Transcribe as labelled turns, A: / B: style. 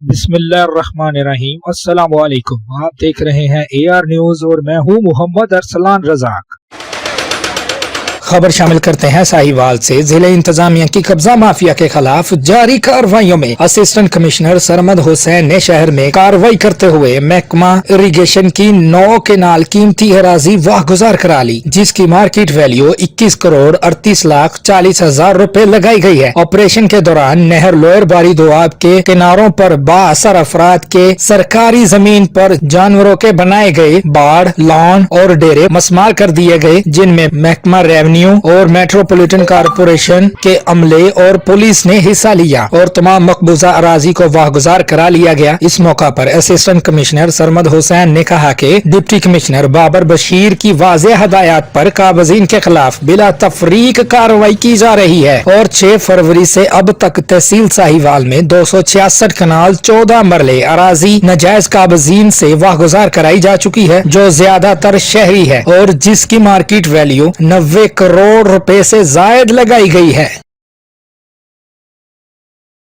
A: بسم اللہ الرحمن الرحیم۔ السلام علیکم، آپ دیکھ رہے ہیں AR نیوز اور میں ہوں محمد ارسلان رزاق۔ خبر شامل کرتے ہیں ساہیوال سے۔ ضلع انتظامیہ کی قبضہ مافیا کے خلاف جاری کارروائیوں میں اسسٹنٹ کمشنر سرمد حسین نے شہر میں کارروائی کرتے ہوئے محکمہ اریگیشن کی 9 کینال قیمتی اراضی واگزار کرا لی، جس کی مارکیٹ ویلیو 21 کروڑ 38,40,000 روپے لگائی گئی ہے۔ آپریشن کے دوران نہر لوئر باری دواب کے کناروں پر بااثر افراد کے سرکاری زمین پر جانوروں کے بنائے گئے باڑ، لان اور ڈیرے مسمار کر دیے گئے، جن میں محکمہ ریونیو اور میٹروپولیٹن کارپوریشن کے عملے اور پولیس نے حصہ لیا اور تمام مقبوضہ اراضی کو واگزار کرا لیا گیا۔ اس موقع پر اسسٹنٹ کمشنر سرمد حسین نے کہا کہ ڈپٹی کمشنر بابر بشیر کی واضح ہدایات پر قابضین کے خلاف بلا تفریق کارروائی کی جا رہی ہے اور 6 فروری سے اب تک تحصیل ساہیوال میں 266 کنال 14 مرلے اراضی ناجائز قابضین سے واگزار کرائی جا چکی ہے، جو زیادہ تر شہری ہے اور جس کی مارکیٹ ویلیو 90 کروڑ روپے سے زائد لگائی گئی ہے۔